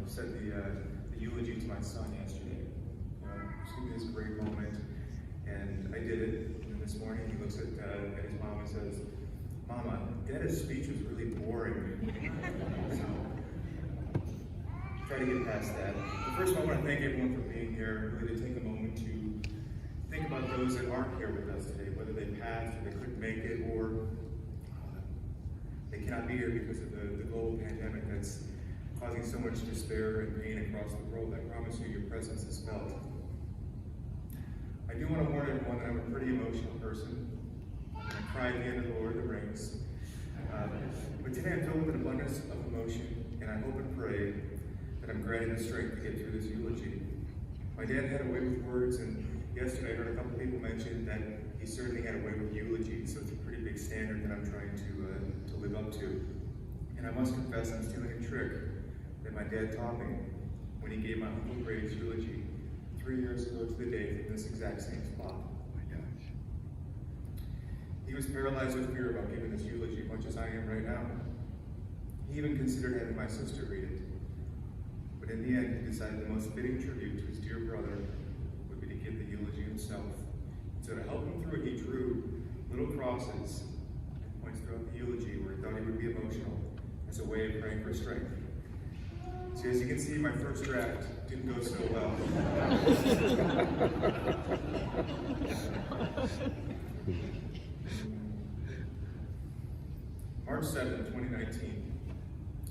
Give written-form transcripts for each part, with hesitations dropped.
said the eulogy to my son yesterday. Just give me this great moment, and I did it. And this morning he looks at his mom and says, "Mama, Dad's speech was really boring." So try to get past that. But first of all, I want to thank everyone for being here. Really to take a moment to think about those that aren't here with us today, whether they passed or they couldn't make it, or they cannot be here because of the global pandemic that's causing so much despair and pain across the world. I promise you, your presence is felt. I do want to warn everyone that I'm a pretty emotional person. I cry at the end of The Lord of the Rings. But today I'm filled with an abundance of emotion, and I hope and pray that I'm granted the strength to get through this eulogy. My dad had a way with words, and yesterday I heard a couple people mention that he certainly had a way with eulogy, so it's a pretty big standard that I'm trying to live up to. And I must confess, I'm stealing a trick that my dad taught me when he gave my Uncle Graves eulogy 3 years ago to the day from this exact same spot. Oh my gosh. He was paralyzed with fear about giving this eulogy, much as I am right now. He even considered having my sister read it. But in the end, he decided the most fitting tribute to his dear brother would be to give the eulogy himself. So to help him through it, he drew little crosses and points throughout the eulogy where he thought he would be emotional as a way of praying for strength. So as you can see, my first draft didn't go so well. March 7th, 2019.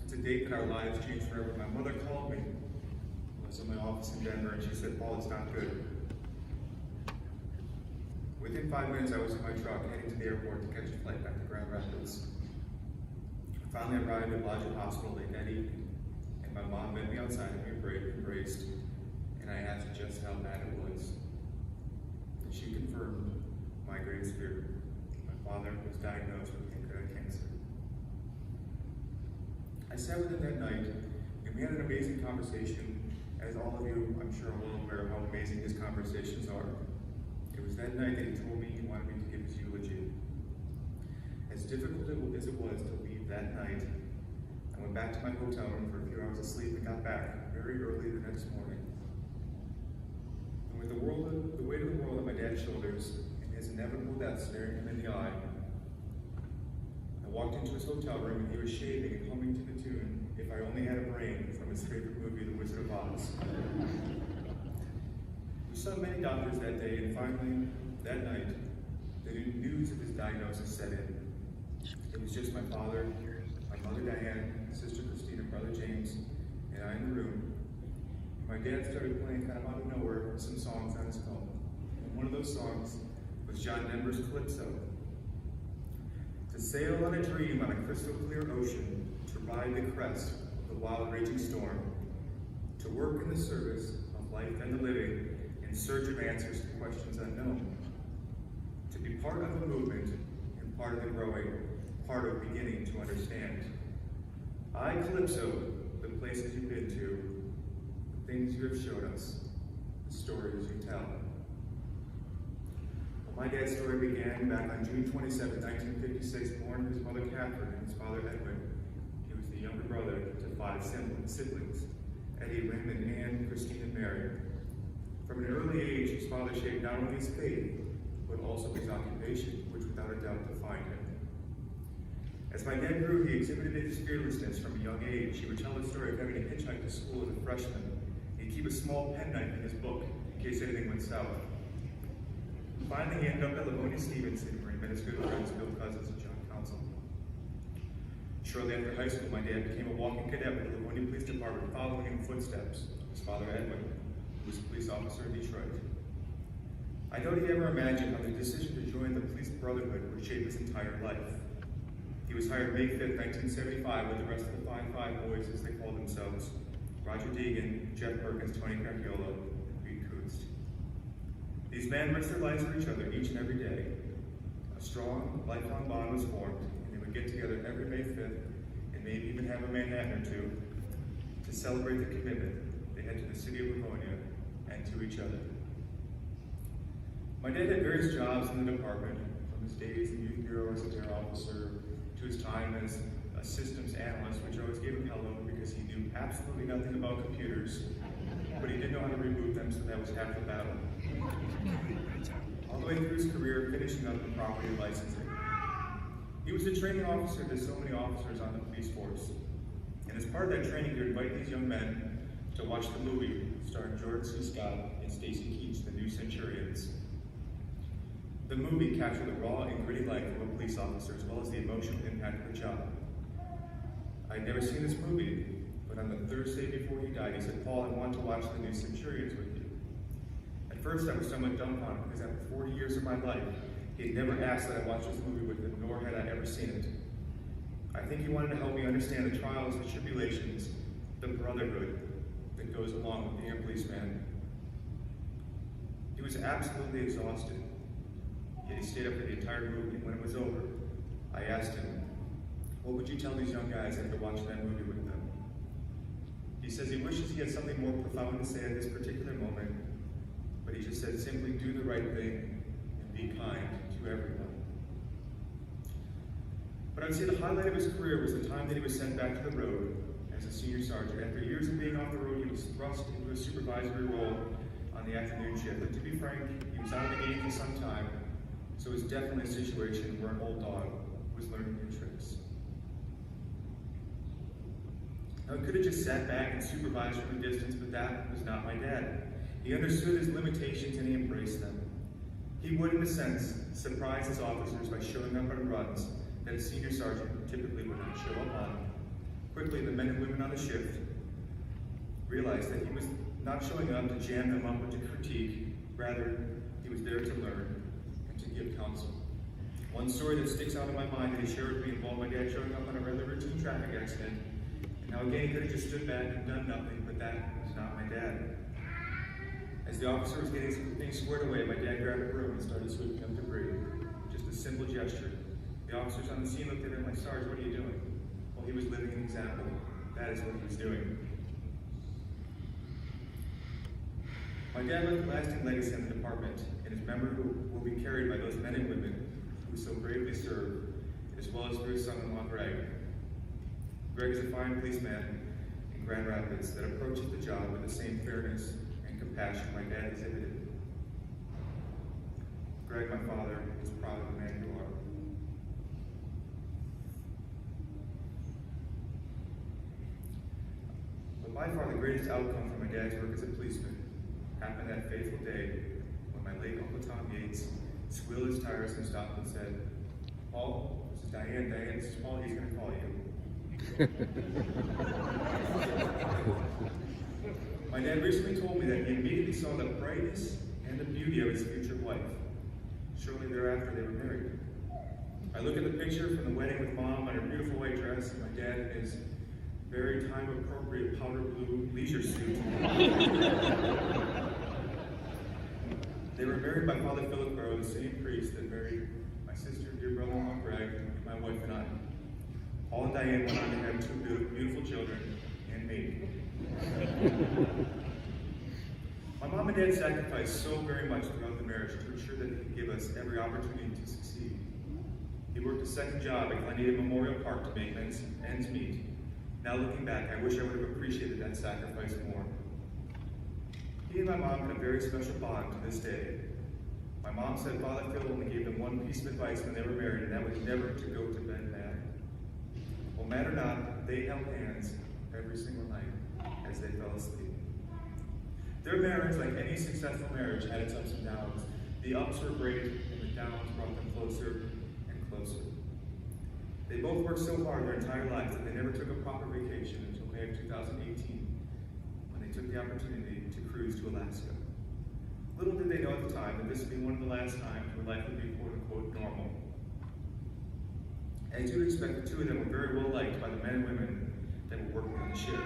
It's a date that our lives changed forever. My mother called me. I was in my office in Denver, and she said, "Paul, it's not good." Within 5 minutes, I was in my truck heading to the airport to catch a flight back to Grand Rapids. I finally arrived at Eulogy Hospital late that evening, and my mom met me outside and we embraced, and I asked just how bad it was. And she confirmed my great spirit. My father was diagnosed with pancreatic cancer. I sat with him that night, and we had an amazing conversation. As all of you, I'm sure, are well aware of how amazing his conversations are. It was that night that he told me he wanted me to give his eulogy. As difficult as it was to leave that night, I went back to my hotel room for a few hours of sleep and got back very early the next morning. And with the weight of the world on my dad's shoulders and his inevitable death staring him in the eye, I walked into his hotel room and he was shaving and humming to the tune, "If I Only Had a Brain," from his favorite movie, The Wizard of Oz. We saw many doctors that day, and finally, that night, the news of his diagnosis set in. It was just my father, my mother Diane, sister Christina, brother James, and I in the room. My dad started playing kind of out of nowhere some songs on his phone. And one of those songs was John Denver's Calypso. To sail on a dream on a crystal clear ocean, to ride the crest of the wild raging storm, to work in the service of life and the living, in search of answers to questions unknown, to be part of a movement and part of the growing, part of beginning to understand. I Calypso, the places you've been to, the things you have showed us, the stories you tell. Well, my dad's story began back on June 27, 1956, born of his mother Catherine and his father Edwin. He was the younger brother to 5 siblings, Eddie, Raymond, Ann, Christine, and Mary. From an early age, his father shaped not only his faith, but also his occupation, which without a doubt defined him. As my dad grew, he exhibited his fearlessness from a young age. He would tell the story of having to hitchhike to school as a freshman. He'd keep a small penknife in his book in case anything went south. Finally, he ended up at Livonia Stevenson, where he met his good friends Bill Cousins and John Council. Shortly after high school, my dad became a walking cadet with the Livonia Police Department, following in the footsteps of his father Edwin, who was a police officer in Detroit. I doubt he ever imagined how the decision to join the police brotherhood would shape his entire life. He was hired May 5th, 1975, with the rest of the 5 boys, as they called themselves: Roger Deegan, Jeff Perkins, Tony Crampiola, and Pete Kutz. These men risked their lives for each other each and every day. A strong, lifelong bond was formed, and they would get together every May 5th, and maybe even have a Manhattan or two, to celebrate the commitment they had to the city of Livonia and to each other. My dad had various jobs in the department, from his days in the youth bureau as a dare officer, to his time as a a systems analyst, which always gave him hell over because he knew absolutely nothing about computers, but he did know how to reboot them, so that was half the battle. All the way through his career, finishing up in property licensing. He was a training officer to so many officers on the police force. And as part of that training, he would invite these young men to watch the movie starring George C. Scott and Stacy Keach, The New Centurions. The movie captured the raw and gritty life of a police officer, as well as the emotional impact of the job. I'd never seen this movie, but on the Thursday before he died, he said, "Paul, I want to watch The New Centurions with you." At first, I was somewhat dumbfounded, because after 40 years of my life, he had never asked that I watch this movie with him, nor had I ever seen it. I think he wanted to help me understand the trials, the tribulations, the brotherhood that goes along with being a policeman. He was absolutely exhausted, yet he stayed up for the entire movie. And when it was over, I asked him, "What would you tell these young guys after watching that movie with them?" He says he wishes he had something more profound to say at this particular moment, but he just said, simply do the right thing and be kind to everyone. But I'd say the highlight of his career was the time that he was sent back to the road as a senior sergeant. After years of being off the road, he was thrust into a supervisory role on the afternoon shift. And to be frank, he was out of the game for some time, so it was definitely a situation where an old dog was learning new tricks. Now, he could have just sat back and supervised from a distance, but that was not my dad. He understood his limitations and he embraced them. He would, in a sense, surprise his officers by showing up on runs that a senior sergeant typically would not show up on. Quickly, the men and women on the shift realized that he was not showing up to jam them up or to critique. Rather, he was there to learn and to give counsel. One story that sticks out in my mind that he shared with me involved my dad showing up on a rather routine traffic accident. And now again, he could have just stood back and done nothing, but that was not my dad. As the officer was getting some things squared away, my dad grabbed a broom and started sweeping up debris. Just a simple gesture. The officers on the scene looked at him like, "Sarge, what are you doing?" Well, he was living an example. That is what he was doing. My dad left a lasting legacy in the department, and his memory will be carried by those men and women who so bravely served, as well as through his son-in-law, Greg. Greg is a fine policeman in Grand Rapids that approaches the job with the same fairness and compassion my dad exhibited. Greg, my father, is proud of the man you are. But by far the greatest outcome from my dad's work as a policeman happened that fateful day when my late Uncle Tom Yates squealed his tires and stopped and said, "Paul, this is Diane. Diane, this is Paul. He's going to call you." My dad recently told me that he immediately saw the brightness and the beauty of his future wife. Shortly thereafter, they were married. I look at the picture from the wedding with Mom in her beautiful white dress, and my dad in his very time-appropriate powder blue leisure suit. They were married by Father Philip Burrow, the same priest that married my sister, dear brother-in-law Greg, my wife and I. Paul and Diane went on to have two beautiful children, and me. My mom and dad sacrificed so very much throughout the marriage to ensure that they could give us every opportunity to succeed. He worked a second job at Glenada Memorial Park to make ends meet. Now looking back, I wish I would have appreciated that sacrifice more. He and my mom had a very special bond to this day. My mom said Father Phil only gave them one piece of advice when they were married, and that was never to go to bed mad. Well, mad or not, they held hands every single night as they fell asleep. Their marriage, like any successful marriage, had its ups and downs. The ups were great, and the downs brought them closer and closer. They both worked so hard their entire lives that they never took a proper vacation until May of 2018, when they took the opportunity to cruise to Alaska. Little did they know at the time that this would be one of the last times where life would be quote-unquote normal. As you'd expect, the two of them were very well liked by the men and women that were working on the ship.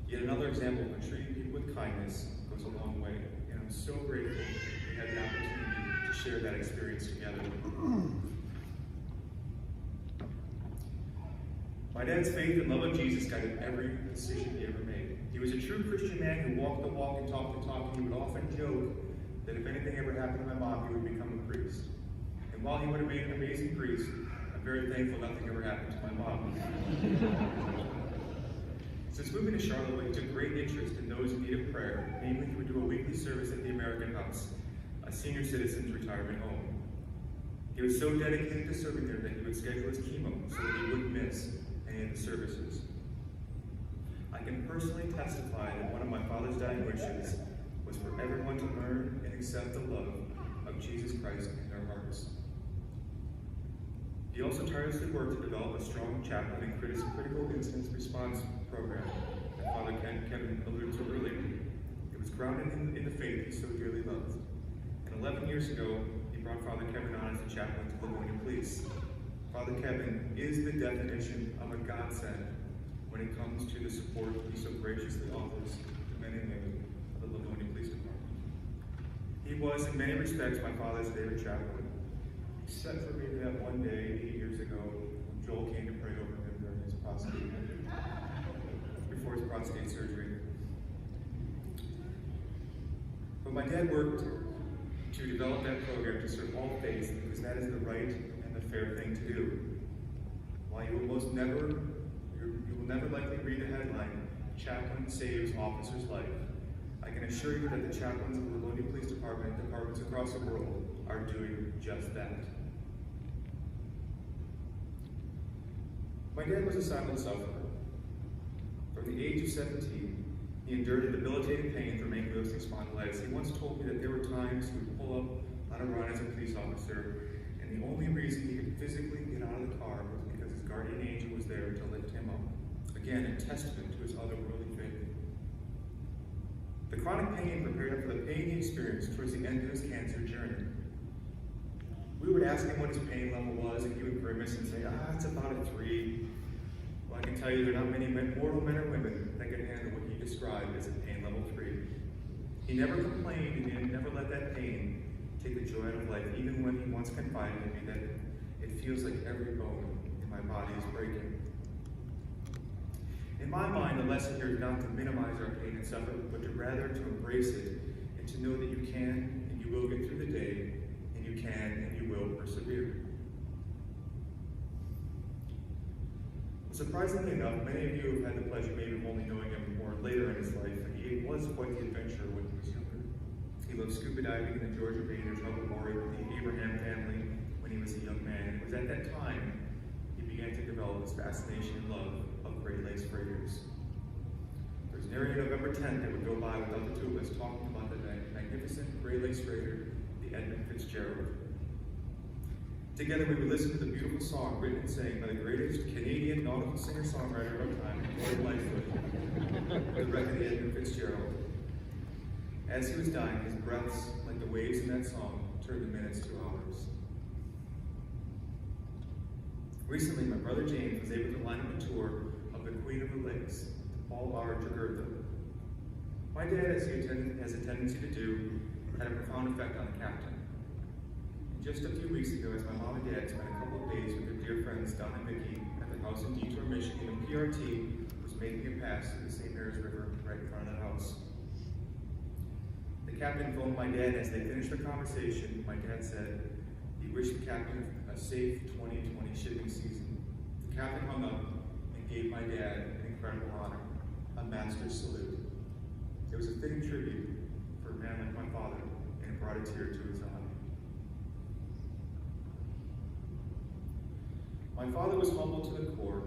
Yet another example of when treating people with kindness goes a long way, and I'm so grateful we had the opportunity to share that experience together. My dad's faith and love of Jesus guided every decision he ever made. He was a true Christian man who walked the walk and talked the talk, and he would often joke that if anything ever happened to my mom, he would become a priest. And while he would have made an amazing priest, I'm very thankful nothing ever happened to my mom. Since moving to Charlotte, we took great interest in those in need of prayer. Namely, he would do a weekly service at the American House, a senior citizens retirement home. He was so dedicated to serving there that he would schedule his chemo so that he wouldn't miss any of the services. I can personally testify that one of my father's dying wishes was for everyone to learn and accept the love of Jesus Christ in their hearts. He also tirelessly worked to develop a strong chaplain and critical incident response program that Father Kevin alluded to earlier. It was grounded in the faith he so dearly loved. And 11 years ago, he brought Father Kevin on as a chaplain to Livonia Police. Father Kevin is the definition of a godsend when it comes to the support he so graciously offers to men and women of the Livonia Police Department. He was, in many respects, my father's favorite chaplain, except for maybe that one day, 8 years ago, when Joel came to pray over him during his before his prostate surgery. But my dad worked to develop that program to serve all faiths because that is the right and the fair thing to do. While you will never likely read the headline, "Chaplain Saves Officer's Life," I can assure you that the chaplains of the Livonia Police Department and departments across the world are doing just that. My dad was a silent sufferer. From the age of 17, he endured a debilitating pain from ankylosing spondylitis. He once told me that there were times he would pull up on a run as a police officer, and the only reason he could physically get out of the car was because his guardian angel was there to lift him up. Again, a testament to his otherworldly faith. The chronic pain prepared him for the pain he experienced towards the end of his cancer journey. We would ask him what his pain level was, and he would grimace and say, it's about a 3. Well, I can tell you there are not many mortal men or women that can handle what he described as a pain level 3. He never complained, and he never let that pain take the joy out of life, even when he once confided in me that it feels like every bone in my body is breaking. In my mind, the lesson here is not to minimize our pain and suffering, but to rather to embrace it and to know that you can and you will get through the day, and you can and you will persevere. Surprisingly enough, many of you have had the pleasure maybe of only knowing him more later in his life, and he was quite the adventurer when he was younger. He loved scuba diving in the Georgia Bay and Trouble Mori with the Abraham family when he was a young man. It was at that time he began to develop his fascination and love of Great Lakes freighters. There's nary a November 10th that would go by without the two of us talking about the magnificent Great Lakes freighter, the Edmund Fitzgerald. Together we would listen to the beautiful song written and sang by the greatest Canadian nautical singer-songwriter of our time, Lloyd Lightfoot, the wreck of the Edmund Fitzgerald. As he was dying, his breaths, like the waves in that song, turned the minutes to hours. Recently, my brother James was able to line up a tour of the Queen of the Lakes, Paul R. Jagurtha. My dad, as he has a tendency to do, had a profound effect on the captain. Just a few weeks ago, as my mom and dad spent a couple of days with their dear friends Don and Mickey at the house in Detour, Michigan, and PRT was making a pass through the St. Mary's River right in front of the house. The captain phoned my dad. As they finished their conversation, my dad said he wished the captain a safe 2020 shipping season. The captain hung up and gave my dad an incredible honor, a master's salute. It was a fitting tribute for a man like my father, and it brought a tear to his eye. My father was humble to the core.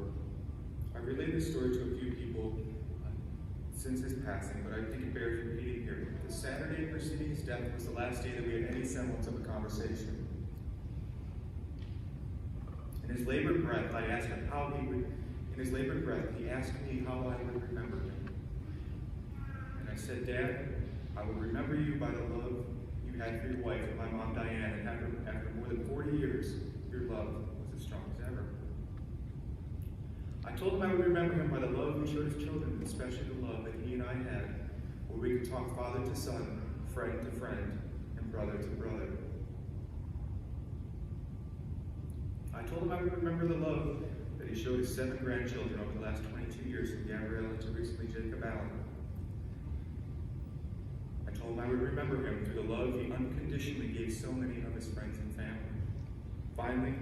I've related this story to a few people since his passing, but I think it bears repeating here. The Saturday preceding his death was the last day that we had any semblance of a conversation. In his labored breath, he asked me how I would remember him. And I said, Dad, I will remember you by the love you had for your wife and my mom Diane, and after more than 40 years, your love was as strong as ever. I told him I would remember him by the love he showed his children, especially the love that he and I had, where we could talk father to son, friend to friend, and brother to brother. I told him I would remember the love that he showed his 7 grandchildren over the last 22 years, from Gabrielle to recently Jacob Allen. I told him I would remember him through the love he unconditionally gave so many of his friends and family. Finally,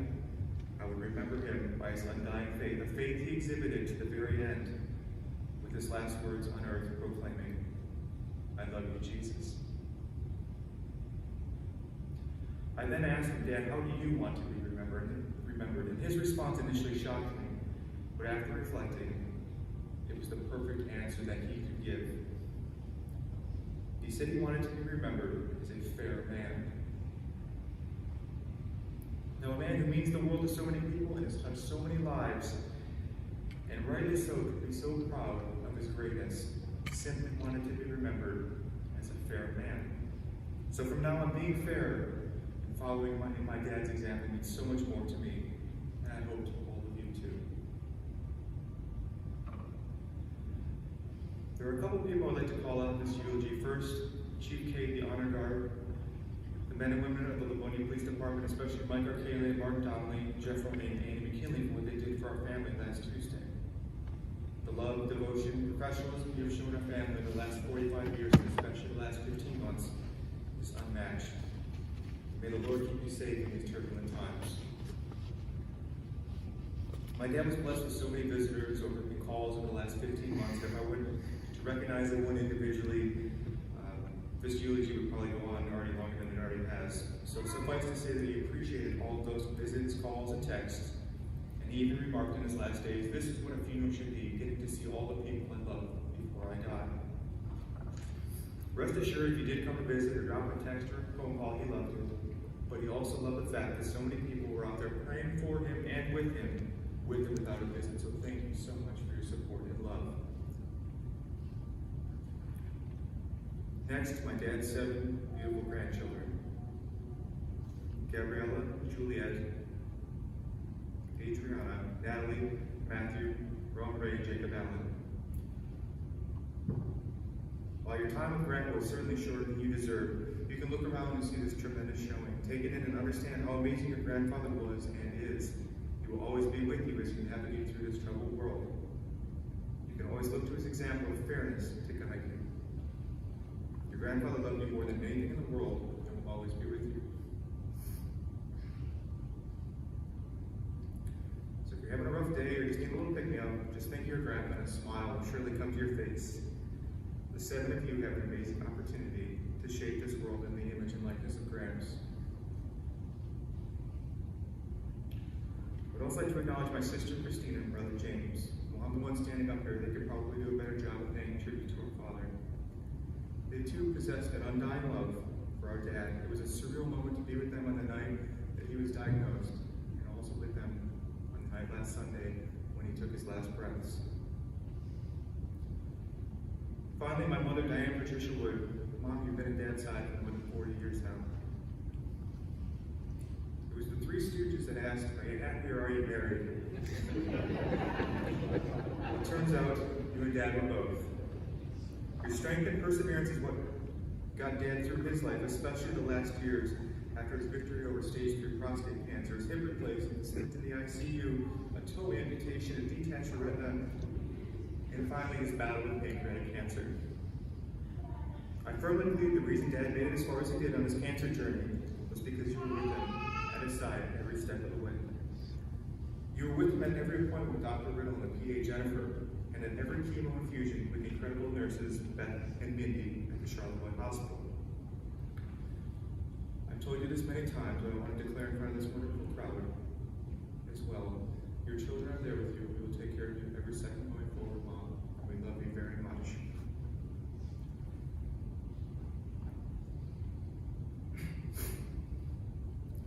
I would remember him by his undying faith, a faith he exhibited to the very end, with his last words on earth proclaiming, "I love you, Jesus." I then asked him, "Dad, how do you want to be remembered?" And his response initially shocked me, but after reflecting, it was the perfect answer that he could give. He said he wanted to be remembered as a fair man. Now, a man who means the world to so many people and has touched so many lives, and rightly so could be so proud of his greatness, simply wanted to be remembered as a fair man. So from now on, being fair and following my dad's example means so much more to me, and I hope to all of you too. There are a couple people I'd like to call out in this eulogy. First, Chief K, the Honor Guard, the men and women of the Livonia Police Department, especially Mike Arcale, Mark Donnelly, Jeff Romaine, and Annie McKinley for what they did for our family last Tuesday. The love, devotion, professionalism you've shown our family in the last 45 years, and especially the last 15 months, is unmatched. May the Lord keep you safe in these turbulent times. My dad was blessed with so many visitors over the calls over the last 15 months that if I were to recognize everyone individually, this eulogy would probably go on already longer than it already has. So suffice to say that he appreciated all of those visits, calls, and texts. And he even remarked in his last days, "This is what a funeral should be, getting to see all the people I love before I die." Rest assured, if you did come to visit or drop a text or a phone call, he loved you. But he also loved the fact that so many people were out there praying for him and with him without a visit. So thank you so much for your support and love. Next, my dad's 7 beautiful grandchildren: Gabriella, Juliet, Adriana, Natalie, Matthew, Ron Ray, and Jacob Allen. While your time with Grandpa was certainly shorter than you deserve, you can look around and see this tremendous showing. Take it in and understand how amazing your grandfather was and is. He will always be with you as you navigate through this troubled world. You can always look to his example of fairness to guide you. Your grandfather loved you more than anything in the world and will always be with you. So if you're having a rough day or just need a little pick-me-up, just think of your grandpa and a smile will surely come to your face. The 7 of you have an amazing opportunity to shape this world in the image and likeness of Gramps. I'd also like to acknowledge my sister Christina and brother James. While I'm the one standing up here, they could probably do a better job of paying tribute to our father. They too possessed an undying love for our dad. It was a surreal moment to be with them on the night that he was diagnosed, and also with them on the night last Sunday when he took his last breaths. Finally, my mother, Diane Patricia Wood. Mom, you've been at Dad's side for more than 40 years now. It was the 3 Stooges that asked, "Are you happy or are you married?" It turns out you and Dad were both. Your strength and perseverance is what got Dad through his life, especially the last years after his victory over stage 3 prostate cancer, his hip replacement, stint in the ICU, a toe amputation, a detached retina, and finally his battle with pancreatic cancer. I firmly believe the reason Dad made it as far as he did on his cancer journey was because you were with him at his side every step of the way. You were with him at every appointment with Dr. Riddle and the PA Jennifer, and at every chemo infusion with the incredible nurses Beth and Mindy at the Charlotte Hospital. I've told you this many times, but I want to declare in front of this wonderful crowd as well. Your children are there with you. We will take care of you every second going forward, Mom. We love you very much.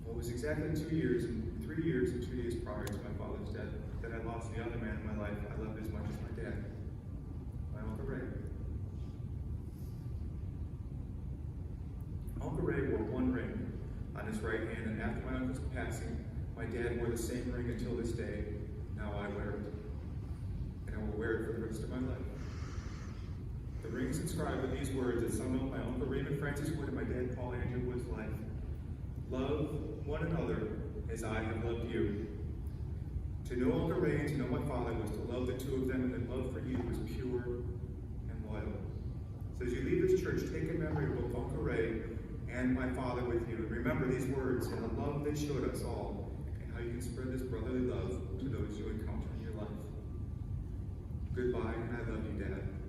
Well, it was exactly 3 years and 2 days prior to my father's death that I lost the other man in my life I loved as much as my dad, my Uncle Ray. Uncle Ray wore 1 ring on his right hand, and after my uncle's passing, my dad wore the same ring until this day. Now I wear it, and I will wear it for the rest of my life. The ring is inscribed with these words that sum up my Uncle Raymond Francis Wood and my dad Paul Andrew Wood's life. Love one another as I have loved you. To know Uncle Ray and to know my father was to love the 2 of them, and their love for you was pure and loyal. So as you leave this church, take a memory of both Uncle Ray and my father with you. And remember these words and the love they showed us all, and how you can spread this brotherly love to those you encounter in your life. Goodbye, and I love you, Dad.